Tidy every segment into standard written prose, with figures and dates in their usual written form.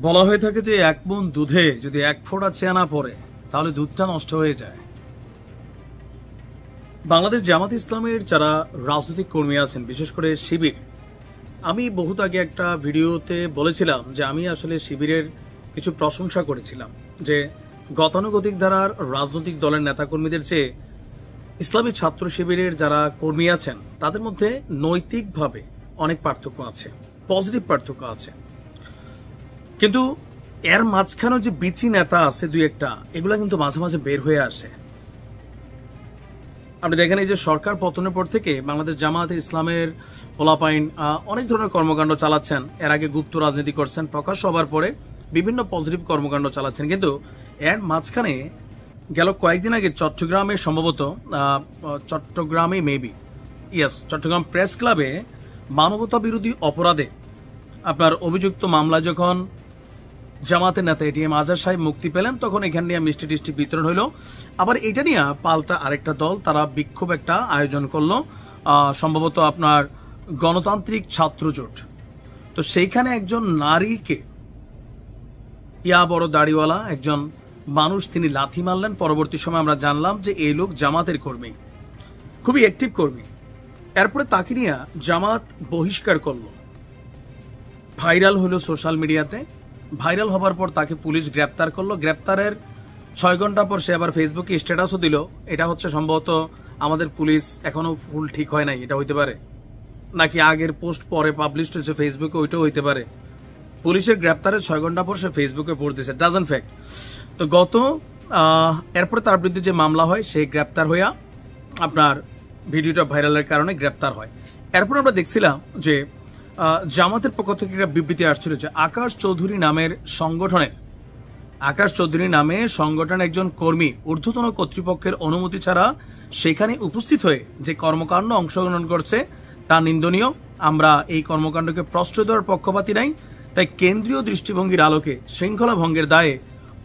বলা হয়ে থাকে যে এক মণ দুধে যদি এক ফোঁটা চেনা পড়ে তাহলে দুধটা নষ্ট হয়ে যায়। বাংলাদেশ জামাত ইসলামের যারা রাজনৈতিক কর্মী আছেন, বিশেষ করে শিবির, আমি বহুত আগে একটা ভিডিওতে বলেছিলাম যে আমি আসলে শিবিরের কিছু প্রশংসা করেছিলাম যে গতানুগতিক ধারার রাজনৈতিক দলের নেতাকর্মীদের চেয়ে ইসলামী ছাত্র শিবিরের যারা কর্মী আছেন তাদের মধ্যে নৈতিকভাবে অনেক পার্থক্য আছে, পজিটিভ পার্থক্য আছে। কিন্তু এর মাঝখানেও যে বিচি নেতা আছে দুই একটা, এগুলা কিন্তু মাঝে মাঝে বের হয়ে আসে। আপনি দেখেন এই যে সরকার পতনের পর থেকে বাংলাদেশ জামায়াতে ইসলামের পোলাপাইন অনেক ধরনের কর্মকাণ্ড চালাচ্ছেন। এর আগে গুপ্ত রাজনীতি করছেন, প্রকাশ হবার পরে বিভিন্ন পজিটিভ কর্মকাণ্ড চালাচ্ছেন। কিন্তু এর মাঝখানে গেল কয়েকদিন আগে চট্টগ্রামে সম্ভবত চট্টগ্রামে চট্টগ্রাম প্রেস ক্লাবে মানবতা বিরোধী অপরাধে আপনার অভিযুক্ত মামলা যখন জামাতের নেতা এটিএম আজহার সাহেব মুক্তি পেলেন, তখন এখান নিয়ে মিষ্টি টিষ্টি বিতরণ হইল। আবার এটা নিয়ে পাল্টা আরেকটা দল তারা বিক্ষোভ একটা আয়োজন করলো, সম্ভবত আপনার গণতান্ত্রিক ছাত্র জোট। তো সেইখানে একজন নারীকে, বড় দাড়িওয়ালা একজন মানুষ, তিনি লাথি মারলেন। পরবর্তী সময় আমরা জানলাম যে এই লোক জামাতের কর্মী, খুবই অ্যাক্টিভ কর্মী। এরপরে তাকে নিয়ে জামাত বহিষ্কার করলো, ভাইরাল হলো সোশ্যাল মিডিয়াতে। ভাইরাল হবার পর তাকে পুলিশ গ্রেপ্তার করলো। গ্রেপ্তারের 6 ঘন্টা পর সে আবার ফেসবুকে স্ট্যাটাসও দিল। এটা হচ্ছে সম্ভবত আমাদের পুলিশ এখনো ফুল ঠিক হয় নাই, এটা হইতে পারে, নাকি আগের পোস্ট পরে পাবলিশ হয়েছে ফেসবুকে, ওইটাও হইতে পারে। পুলিশের গ্রেপ্তারের 6 ঘন্টা পর সে ফেসবুকে পোস্ট দিয়েছে, ডাজন্ট ফ্যাক্ট। তো এরপরে তার বিরুদ্ধে যে মামলা হয়, সে গ্রেপ্তার হইয়া আপনার ভিডিওটা ভাইরালের কারণে গ্রেপ্তার হয়। এরপর আমরা দেখছিলাম যে জামাতের পক্ষ থেকে একটা বিবৃতি আসছিল যে আকাশ চৌধুরী নামে সংগঠনের একজন কর্মী ঊর্ধ্বতন কর্তৃপক্ষের অনুমতি ছাড়া সেখানে উপস্থিত হয়ে যে কর্মকাণ্ড অংশগ্রহণ করছে তা নিন্দনীয়। আমরা এই কর্মকাণ্ডকে প্রশ্রয় দেওয়ার পক্ষপাতী নাই, তাই কেন্দ্রীয় দৃষ্টিভঙ্গির আলোকে শৃঙ্খলা ভঙ্গের দায়ে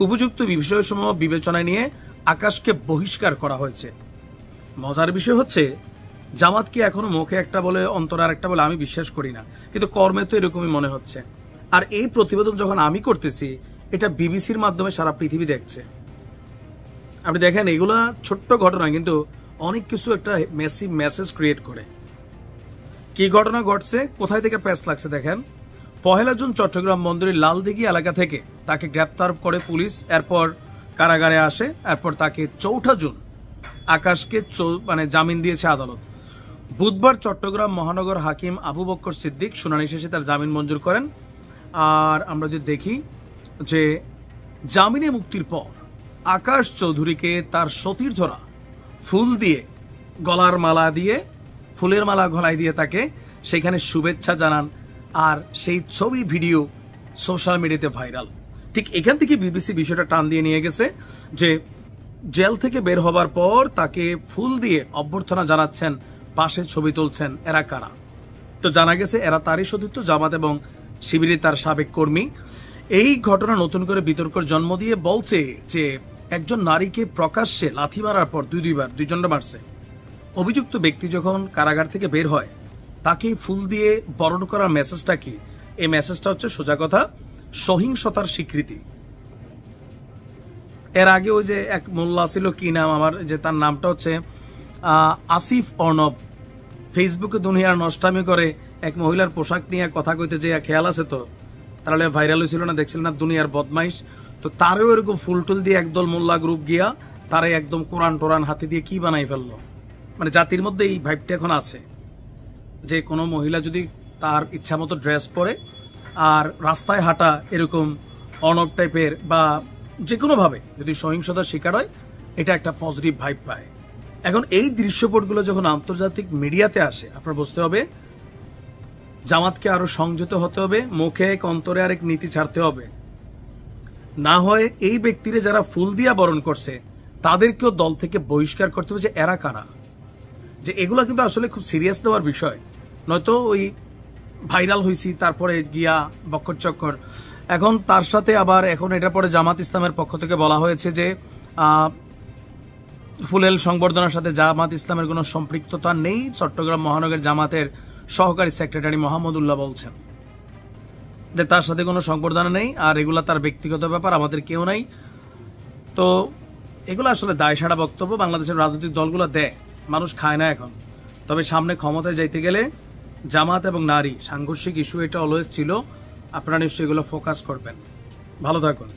উপযুক্ত বিষয়সমূহ বিবেচনায় নিয়ে আকাশকে বহিষ্কার করা হয়েছে। মজার বিষয় হচ্ছে জামাতকে এখনো মুখে একটা বলে অন্তরে আর একটা বলে, আমি বিশ্বাস করি না, কিন্তু কর্মে তো এরকমই মনে হচ্ছে। আর এই প্রতিবেদন যখন আমি করতেছি, এটা বিবিসির মাধ্যমে সারা পৃথিবী দেখছে। আপনি দেখেন এগুলা ছোট্ট ঘটনা, কিন্তু অনেক কিছু একটা মেসিভ মেসেজ ক্রিয়েট করে। কি ঘটনা ঘটছে, কোথায় থেকে প্যাচ লাগছে দেখেন। 1 জুন চট্টগ্রাম বন্দরের লালদিঘি এলাকা থেকে তাকে গ্রেপ্তার করে পুলিশ, এরপর কারাগারে আসে। এরপর তাকে 4 জুন আকাশকে জামিন দিয়েছে আদালত। বুধবার চট্টগ্রাম মহানগর হাকিম আবু বক্কর সিদ্দিক শুনানি শেষে তার জামিন মঞ্জুর করেন। আর আমরা যদি দেখি যে জামিনে মুক্তির পর আকাশ চৌধুরীকে তার সতীর্থরা ফুল দিয়ে, ফুলের মালা গলায় দিয়ে তাকে সেখানে শুভেচ্ছা জানান। আর সেই ছবি ভিডিও সোশ্যাল মিডিয়াতে ভাইরাল। ঠিক এখান থেকে বিবিসি বিষয়টা টান দিয়ে নিয়ে গেছে যে জেল থেকে বের হবার পর তাকে ফুল দিয়ে অভ্যর্থনা জানাচ্ছেন, পাশে ছবি তুলছেন। এরা কারা? তো জানা গেছে এরা তারই সতীর্থ, জামাত এবং শিবিরের তার সাবেক কর্মী। এই ঘটনা নতুন করে বিতর্কের জন্ম দিয়ে বলছে যে একজন নারীকে প্রকাশ্যে লাথি মারার পর দুইজনটা মারছে। অভিযুক্ত ব্যক্তি যখন কারাগার থেকে বের হয়, তাকে ফুল দিয়ে বরণ করার মেসেজটা কি? এই মেসেজটা হচ্ছে সোজা কথা সহিংসতার স্বীকৃতি। এর আগে ওই যে এক মোল্লা ছিল, কি নাম আমার, যে তার নামটা হচ্ছে আসিফ অর্ণব, ফেসবুকে দুনিয়ার নষ্টামি করে এক মহিলার পোশাক নিয়ে কথা কইতে যে খেয়াল আছে তো, তাহলে ভাইরাল হয়েছিল না, দেখছিল না, দুনিয়ার বদমাইশ। তো তারও এরকম ফুল টুল দিয়ে একদল মোল্লা গ্রুপ গিয়া তারে একদম কোরআন টোরান হাতে দিয়ে কি বানাই ফেললো। মানে জাতির মধ্যে এই ভাইবটা এখন আছে যে কোনো মহিলা যদি তার ইচ্ছা মতো ড্রেস পরে আর রাস্তায় হাঁটা এরকম অনব টাইপের বা যে কোনোভাবে যদি সহিংসতার শিকার হয়, এটা একটা পজিটিভ ভাইব পায়। এখন এই দৃশ্যপটগুলো যখন আন্তর্জাতিক মিডিয়াতে আসে, আপনার বুঝতে হবে জামাতকে আরো সংযত হতে হবে, মুখে এক অন্তরে আরেক নীতি ছাড়তে হবে। না হয় এই ব্যক্তিরা যারা ফুল দিয়া বরণ করছে তাদেরকেও দল থেকে বহিষ্কার করতে হবে। যে এরা কারা, যে এগুলো কিন্তু আসলে খুব সিরিয়াস নেওয়ার বিষয়, নয়তো ওই ভাইরাল হয়েছি তারপরে গিয়া বক্কর চক্কর। এখন তার সাথে আবার এখন এটার পরে জামাত ইসলামের পক্ষ থেকে বলা হয়েছে যে ফুলেল সংবর্ধনার সাথে জামাত ইসলামের কোনো সম্পৃক্ততা নেই। চট্টগ্রাম মহানগর জামাতের সহকারী সেক্রেটারি মোহাম্মদুল্লাহ বলছেন। যে তার সাথে কোনো সম্পর্ক নেই, আর এগুলা তার ব্যক্তিগত ব্যাপার, আমাদের কেউ নাই। তো এগুলো আসলে দায়সারা বক্তব্য বাংলাদেশের রাজনৈতিক দলগুলো দেয়, মানুষ খায় না এখন। তবে সামনে ক্ষমতায় যাইতে গেলে জামাত এবং নারী সাংঘর্ষিক ইস্যু এটা অলওয়েজ ছিল, আপনারা নিশ্চয়ই এগুলো ফোকাস করবেন। ভালো থাকুন।